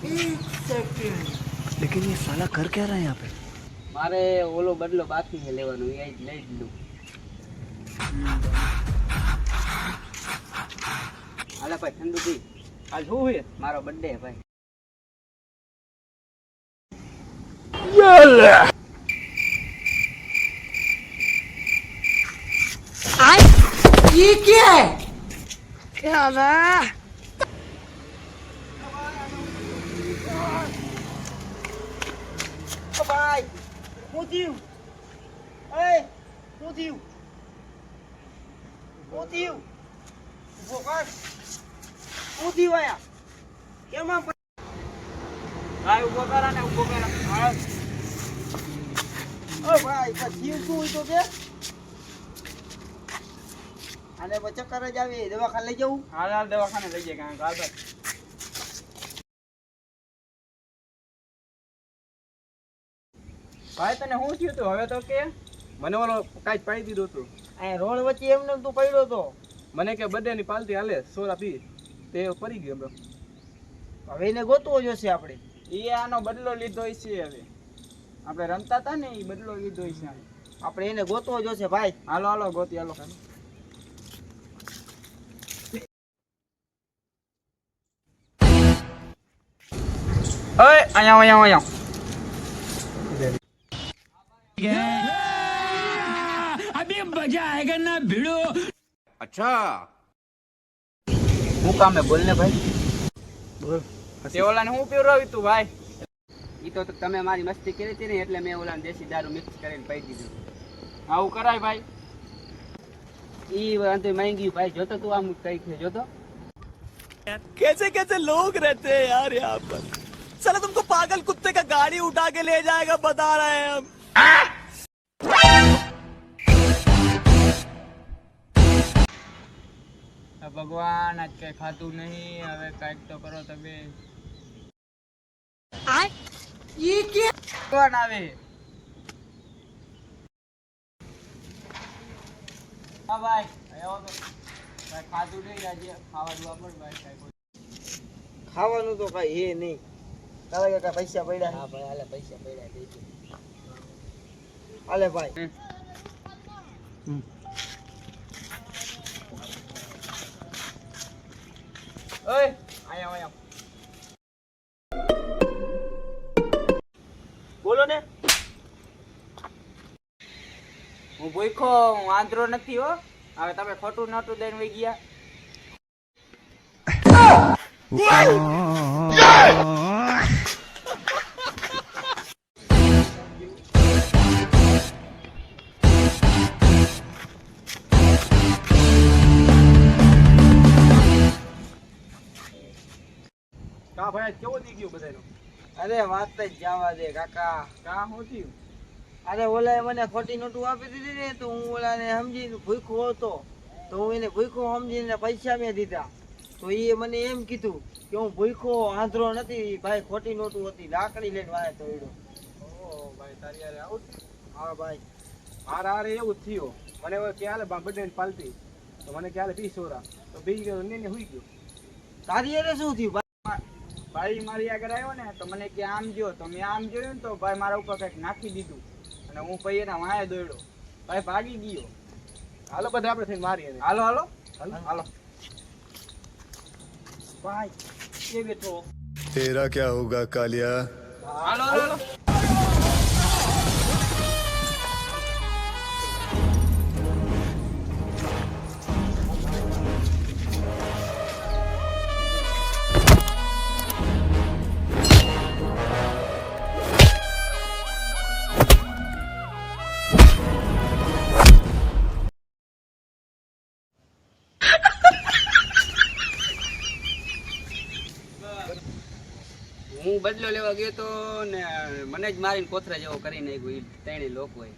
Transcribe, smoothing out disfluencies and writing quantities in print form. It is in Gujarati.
एक सेकंड लेकिन ये साला कर क्या रहा है यहाँ पे મારે ઓલો બદલો બાકી છે લેવાનો એ જ લઈ જ લઉં હાલે ભાઈ ઠંડુ પી આજ શું છે મારો બર્થડે છે ભાઈ ये क्या है क्या है ભાઈ શું થયું એ શું થયું શું થયું ઉભો કર શું થયું આયા કેમ આમ ભાઈ ઉભો કર અને ઉભો કર ઓ ભાઈ થયું શું હોય તો કે આને ચક્કર જ આવે દવાખાને લઈ જવું હાલ હાલ દવાખાને લઈ જાય કારણ હાલ ભાઈ ભાઈ તને શું થયું તું હવે તો કે મને ઓલો કાંઈ પાડી દીધું હતું આ રોડ વચ્ચે એમને તું પડ્યો તો મને કે બર્થડે ની પાલટી હાલે સોરા પી તે પડી ગયો બરો હવે એને ગોતવો જોશે આપણે એ આનો બદલો લીધો છે હવે આપણે રમતા હતા ને એ બદલો લીધો છે આપણે એને ગોતવો જોશે ભાઈ હાલો હાલો ગોતી હાલો ઓય અહીંયા અહીંયા અહીંયા अभी मजा आएगा ना भिड़ो હું કામ હે બોલ ને ભાઈ તે ઓલાને હું પીવડાવી તું ભાઈ ઈ તો તમે મારી મસ્તી કરી હતી ને એટલે મેં ઓલાને દેશી દારૂ મિક્સ કરીને પી દીધું આવું કરાય ભાઈ ઈ વાંધો માંગી ભાઈ જોતો તું આમ કઈ છે જોતો कैसे कैसे लोग रहते हैं यार यहाँ पर साला तुमको पागल कुत्ते का गाड़ी उठा के ले जाएगा बता रहे हैं हम ભગવાન આજ કઈ ખાતું નહીં હવે કઈક તો કરો તમે ये क्या કોણ આવે હા ભાઈ આવ્યો તો ભાઈ ખાતું નહીં આજે ખાવા દવા પણ ભાઈ કઈ ખાવાનું તો કઈ હે નહીં તારા કે કઈ પૈસા પડ્યા હા ભાઈ હાલે પૈસા પડ્યા દેજો હાલે ભાઈ ઓય આયા આયા બોલો ને હું ભૂખો હું આંધળો નથી હો હવે તમે ખોટું નોટું દઈને વઈ ગયા કા ભાઈ કેવો દી ગયો બધાનો અરે વાત જ જવા દે કાકા કા શું થયું અરે ઓલાએ મને ખોટી નોટું આપી દીધી ને તો હું ઓલાને સમજીને ભૂખો હતો તો હું એને ભૂખો સમજીને પૈસા મેં દીધા તો એ મને એમ કીધું કે હું ભૂખો આંધળો નથી ભાઈ ખોટી નોટું હતી લાકડી લઈને વાય તો એડો ઓ ભાઈ તારી યાર આવું થયું? હા ભાઈ મારા હારે એવું જ થયું મને હવે કે હાલે બર્થડે ની પાલટી તો મને કે હાલે પી સોરા તો બી ગયો ને હુઈ ગયો તારી એને શું થયું ભાઈ મારી આગળ આવ્યો ને તો મને કે આમ જો તો મેં આમ જોયું ને તો ભાઈ મારા ઉપર કંઈક નાખી દીધું અને હું પછી એના વાંહે દોડ્યો ભાઈ ભાગી ગયો હાલો બધા આપણે થઈને મારીએ એને. હાલો હાલો હાલો. હાલો ભાઈ એ બેઠો तेरा क्या होगा कालिया હાલો હાલો હું બદલો લેવા ગયો તો ને મને જ મારીને કોથરા જેવો કરી નાખ્યો એ ત્રણેય લોકો હોય